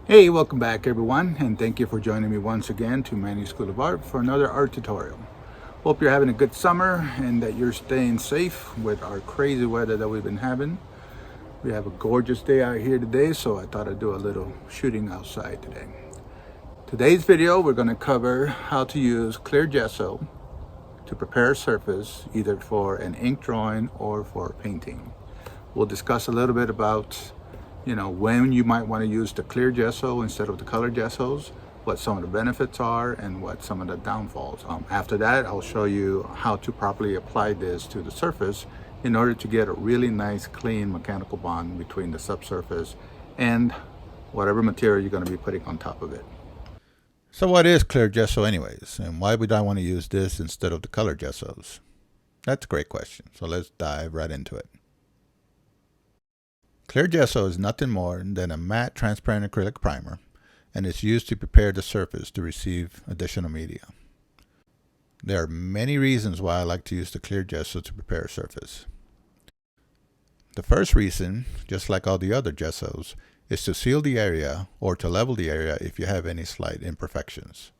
Hey, welcome back everyone, and thank you for joining me once again to Manny School of Art for another art tutorial. Hope you're having a good summer and that you're staying safe with our crazy weather that we've been having. We have a gorgeous day out here today, so I thought I'd do a little shooting outside today. Today's video, we're going to cover how to use clear gesso to prepare a surface either for an ink drawing or for painting. We'll discuss a little bit about when you might want to use the clear gesso instead of the colored gessos, what some of the benefits are, and what some of the downfalls. After that, I'll show you how to properly apply this to the surface in order to get a really nice, clean mechanical bond between the subsurface and whatever material you're going to be putting on top of it. So what is clear gesso anyways, and why would I want to use this instead of the colored gessos? That's a great question, so let's dive right into it. Clear gesso is nothing more than a matte transparent acrylic primer, and it's used to prepare the surface to receive additional media. There are many reasons why I like to use the clear gesso to prepare a surface. The first reason, just like all the other gessos, is to seal the area or to level the area if you have any slight imperfections.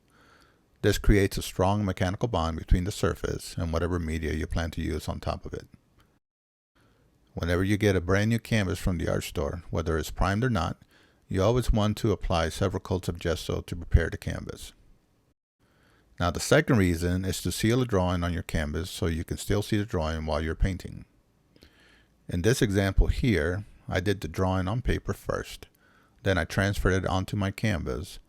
This creates a strong mechanical bond between the surface and whatever media you plan to use on top of it. Whenever you get a brand new canvas from the art store, whether it's primed or not, you always want to apply several coats of gesso to prepare the canvas. Now the second reason is to seal a drawing on your canvas so you can still see the drawing while you're painting. In this example here, I did the drawing on paper first, then I transferred it onto my canvas,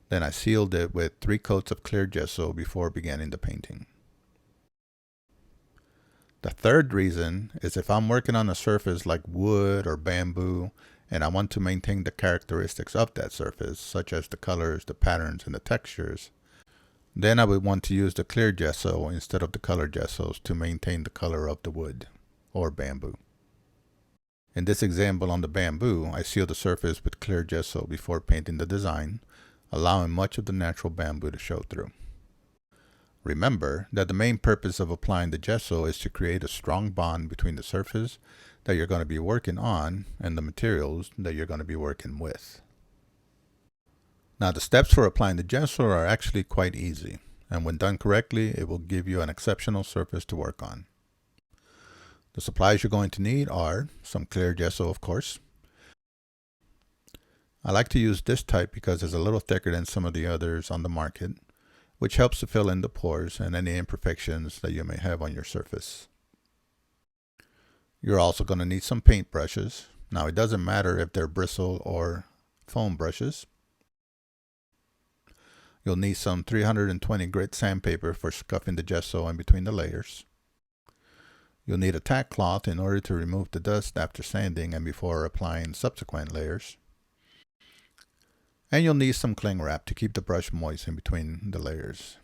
then I sealed it with 3 coats of clear gesso before beginning the painting. The third reason is if I'm working on a surface like wood or bamboo and I want to maintain the characteristics of that surface, such as the colors, the patterns, and the textures, then I would want to use the clear gesso instead of the colored gessos to maintain the color of the wood or bamboo. In this example on the bamboo, I sealed the surface with clear gesso before painting the design, allowing much of the natural bamboo to show through. Remember that the main purpose of applying the gesso is to create a strong bond between the surface that you're going to be working on and the materials that you're going to be working with. Now the steps for applying the gesso are actually quite easy, and when done correctly, it will give you an exceptional surface to work on. The supplies you're going to need are some clear gesso, of course. I like to use this type because it's a little thicker than some of the others on the market, which helps to fill in the pores and any imperfections that you may have on your surface. You're also going to need some paint brushes. Now it doesn't matter if they're bristle or foam brushes. You'll need some 320 grit sandpaper for scuffing the gesso in between the layers. You'll need a tack cloth in order to remove the dust after sanding and before applying subsequent layers. And you'll need some cling wrap to keep the brush moist in between the layers.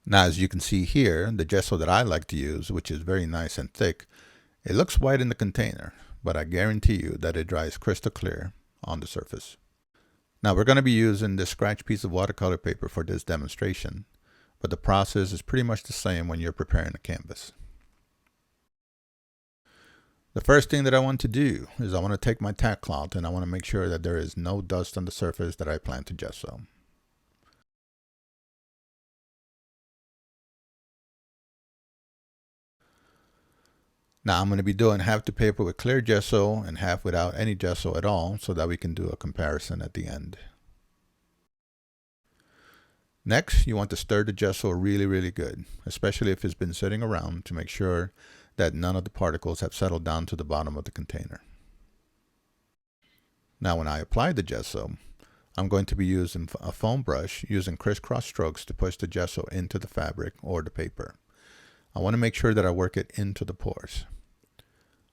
Now as you can see here, the gesso that I like to use, which is very nice and thick, it looks white in the container, but I guarantee you that it dries crystal clear on the surface. Now we're going to be using this scratch piece of watercolor paper for this demonstration, but the process is pretty much the same when you're preparing a canvas. The first thing that I want to do is I want to take my tack cloth and I want to make sure that there is no dust on the surface that I plan to gesso. Now I'm going to be doing half the paper with clear gesso and half without any gesso at all so that we can do a comparison at the end. Next, you want to stir the gesso really good, especially if it's been sitting around, to make sure that none of the particles have settled down to the bottom of the container. Now when I apply the gesso, I'm going to be using a foam brush using crisscross strokes to push the gesso into the fabric or the paper. I want to make sure that I work it into the pores.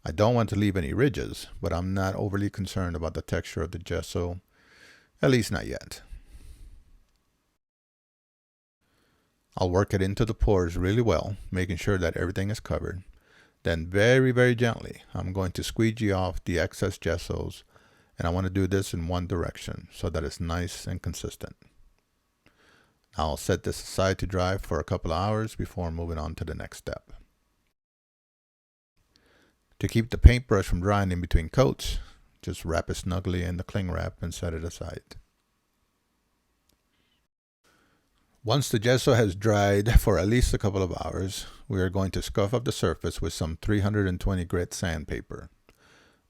I don't want to leave any ridges, but I'm not overly concerned about the texture of the gesso, at least not yet. I'll work it into the pores really well, making sure that everything is covered. Then very gently, I'm going to squeegee off the excess gessos, and I want to do this in one direction so that it's nice and consistent. I'll set this aside to dry for a couple of hours before moving on to the next step. To keep the paintbrush from drying in between coats, Just wrap it snugly in the cling wrap and set it aside. Once the gesso has dried for at least a couple of hours, we are going to scuff up the surface with some 320 grit sandpaper.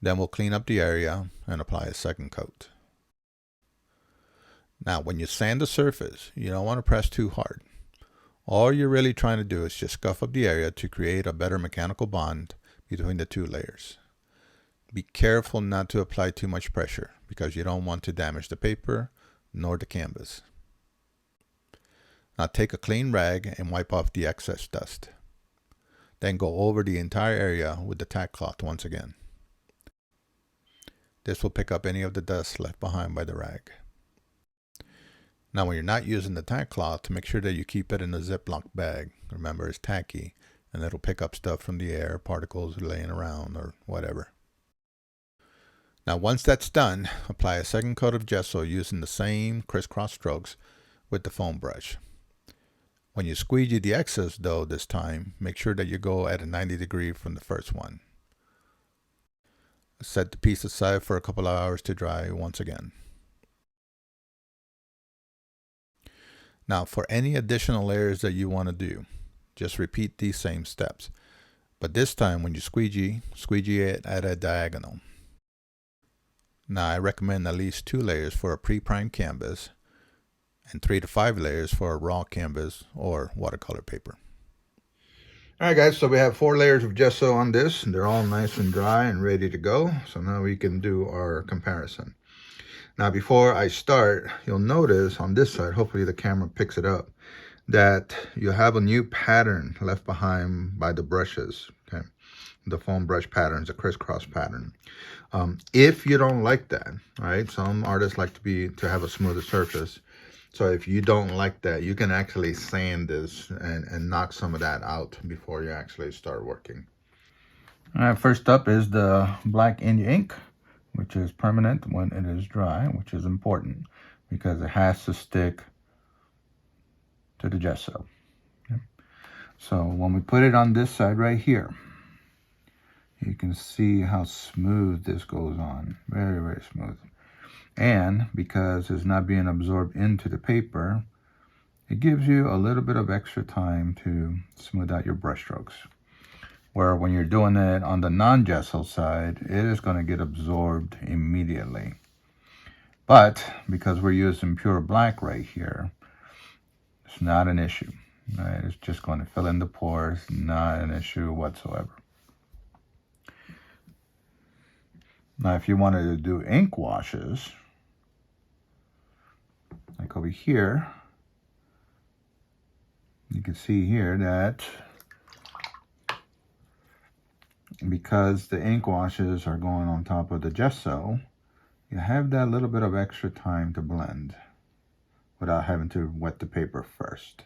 Then we'll clean up the area and apply a second coat. Now, when you sand the surface, you don't want to press too hard. All you're really trying to do is just scuff up the area to create a better mechanical bond between the two layers. Be careful not to apply too much pressure because you don't want to damage the paper nor the canvas. Now take a clean rag and wipe off the excess dust. Then go over the entire area with the tack cloth once again. This will pick up any of the dust left behind by the rag. Now when you're not using the tack cloth, make sure that you keep it in a Ziploc bag. Remember, it's tacky and it'll pick up stuff from the air, particles laying around or whatever. Now once that's done, apply a second coat of gesso using the same crisscross strokes with the foam brush. When you squeegee the excess though this time, make sure that you go at a 90 degree from the first one. Set the piece aside for a couple of hours to dry once again. Now for any additional layers that you want to do, just repeat these same steps. But this time when you squeegee it at a diagonal. Now I recommend at least 2 layers for a pre-primed canvas and 3 to 5 layers for a raw canvas or watercolor paper. Alright guys, so we have 4 layers of gesso on this. They're all nice and dry and ready to go. So now we can do our comparison. Now before I start, you'll notice on this side, hopefully the camera picks it up, that you have a new pattern left behind by the brushes. Okay, the foam brush patterns, a crisscross pattern. If you don't like that, right? Some artists like to have a smoother surface. So if you don't like that, you can actually sand this and knock some of that out before you actually start working. All right, first up is the black India ink, which is permanent when it is dry, which is important because it has to stick to the gesso. Okay. So when we put it on this side right here, you can see how smooth this goes on. Very, very smooth. And because it's not being absorbed into the paper, it gives you a little bit of extra time to smooth out your brush strokes. Where when you're doing it on the non-gesso side, it is going to get absorbed immediately. But because we're using pure black right here, it's not an issue. Right? It's just going to fill in the pores, not an issue whatsoever. Now, if you wanted to do ink washes, like over here, you can see here that because the ink washes are going on top of the gesso, you have that little bit of extra time to blend without having to wet the paper first.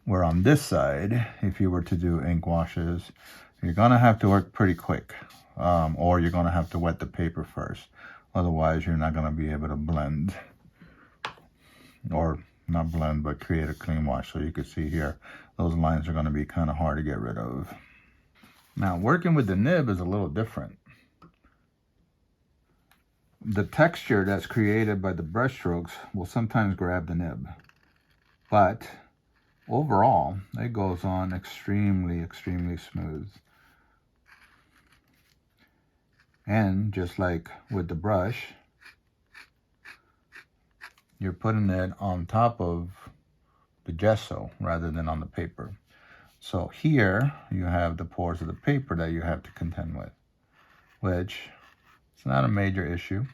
Where on this side, if you were to do ink washes, you're going to have to work pretty quick, or you're going to have to wet the paper first. Otherwise, you're not going to be able to blend, or not blend, but create a clean wash. So you can see here, those lines are going to be kind of hard to get rid of. Now, working with the nib is a little different. The texture that's created by the brush strokes will sometimes grab the nib, but overall, it goes on extremely, extremely smooth. And just like with the brush, you're putting it on top of the gesso rather than on the paper. So here you have the pores of the paper that you have to contend with, which it's not a major issue,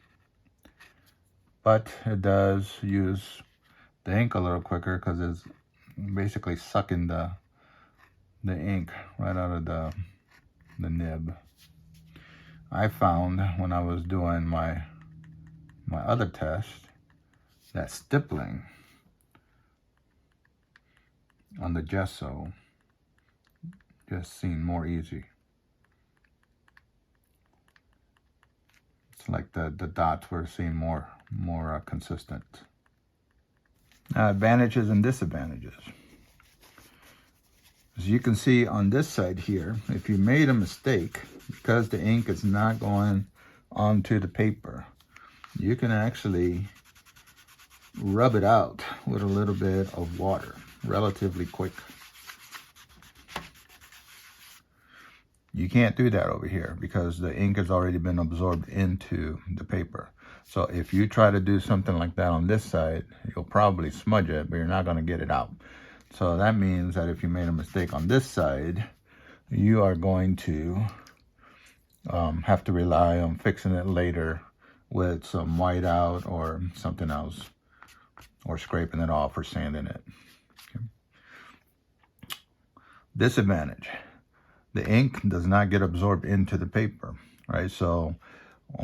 but it does use the ink a little quicker because it's basically sucking the ink right out of the nib. I found when I was doing my other test that stippling on the gesso just seemed more easy. It's like the dots were seen more consistent. Now, advantages and disadvantages. As you can see on this side here, if you made a mistake, because the ink is not going onto the paper, you can actually rub it out with a little bit of water relatively quick. You can't do that over here because the ink has already been absorbed into the paper. So if you try to do something like that on this side, you'll probably smudge it, but you're not going to get it out. So that means that if you made a mistake on this side, you are going to have to rely on fixing it later with some whiteout or something else, or scraping it off or sanding it. Okay. Disadvantage: the ink does not get absorbed into the paper, right? So,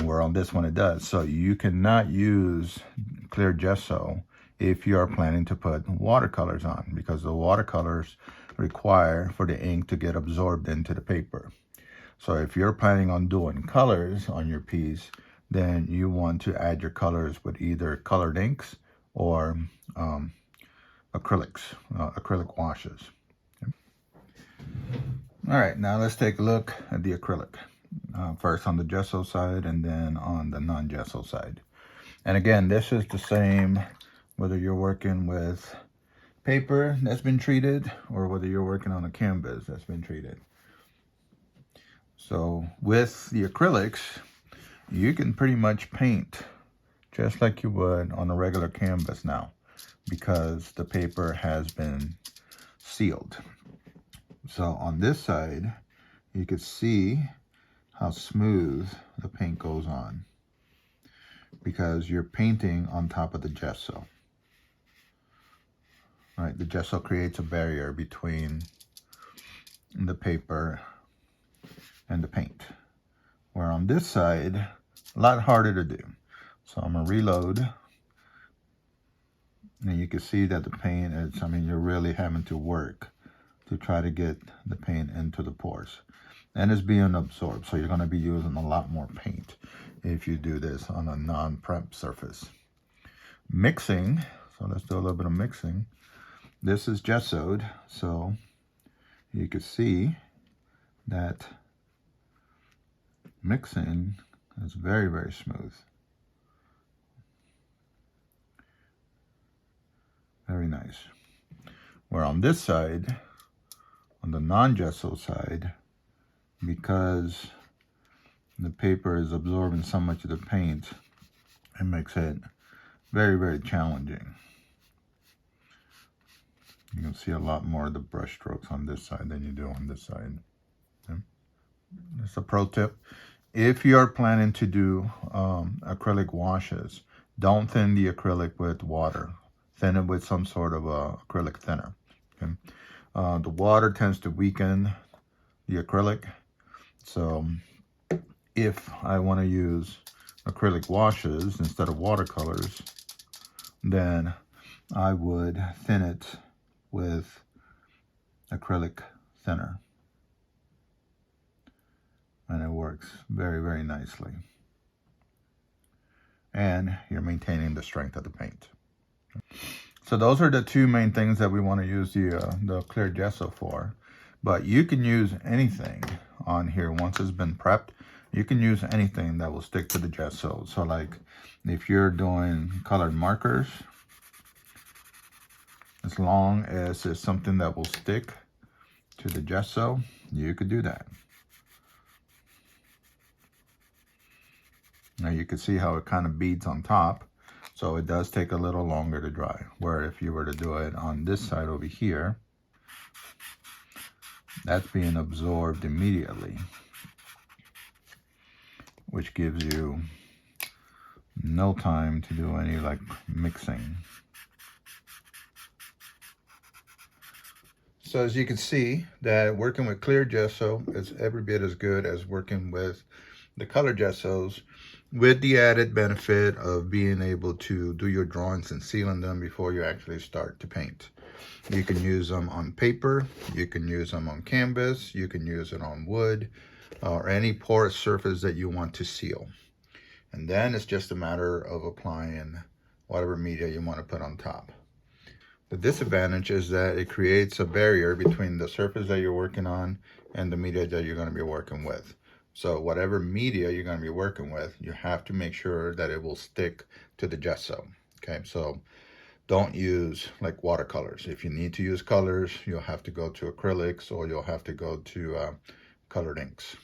where on this one it does. So you cannot use clear gesso if you are planning to put watercolors on, because the watercolors require for the ink to get absorbed into the paper. So if you're planning on doing colors on your piece, then you want to add your colors with either colored inks or acrylics, acrylic washes. Okay. All right, now let's take a look at the acrylic. First on the gesso side and then on the non-gesso side. And again, this is the same whether you're working with paper that's been treated or whether you're working on a canvas that's been treated. So with the acrylics, you can pretty much paint just like you would on a regular canvas now, because the paper has been sealed. So on this side, you can see how smooth the paint goes on because you're painting on top of the gesso. Right, the gesso creates a barrier between the paper and the paint. Where on this side, a lot harder to do. So I'm gonna reload, and you can see that the paint is, you're really having to work to try to get the paint into the pores. And it's being absorbed, so you're gonna be using a lot more paint if you do this on a non-prep surface. Mixing, so let's do a little bit of mixing. This is gessoed, so you can see that mixing is very, very smooth. Very nice. Where on this side, on the non-gesso side, because the paper is absorbing so much of the paint, it makes it very, very challenging. You can see a lot more of the brush strokes on this side than you do on this side. Okay. That's a pro tip. If you're planning to do acrylic washes, don't thin the acrylic with water. Thin it with some sort of acrylic thinner. Okay. The water tends to weaken the acrylic. So if I want to use acrylic washes instead of watercolors, then I would thin it with acrylic thinner. And it works very, very nicely. And you're maintaining the strength of the paint. So those are the two main things that we want to use the clear gesso for. But you can use anything on here once it's been prepped. You can use anything that will stick to the gesso. So like if you're doing colored markers, as long as it's something that will stick to the gesso, you could do that. Now you can see how it kind of beads on top. So it does take a little longer to dry. Where if you were to do it on this side over here, that's being absorbed immediately, which gives you no time to do any like mixing. So as you can see, that working with clear gesso is every bit as good as working with the color gessos, with the added benefit of being able to do your drawings and sealing them before you actually start to paint. You can use them on paper, you can use them on canvas, you can use it on wood, or any porous surface that you want to seal. And then it's just a matter of applying whatever media you want to put on top. The disadvantage is that it creates a barrier between the surface that you're working on and the media that you're going to be working with. So whatever media you're going to be working with, you have to make sure that it will stick to the gesso. Okay, so don't use like watercolors. If you need to use colors, you'll have to go to acrylics or you'll have to go to colored inks.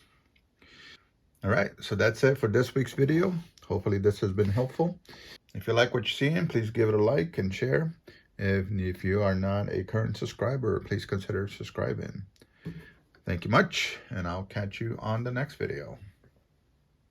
All right, so that's it for this week's video. Hopefully this has been helpful. If you like what you're seeing, please give it a like and share. If you are not a current subscriber, please consider subscribing. Thank you much, and I'll catch you on the next video.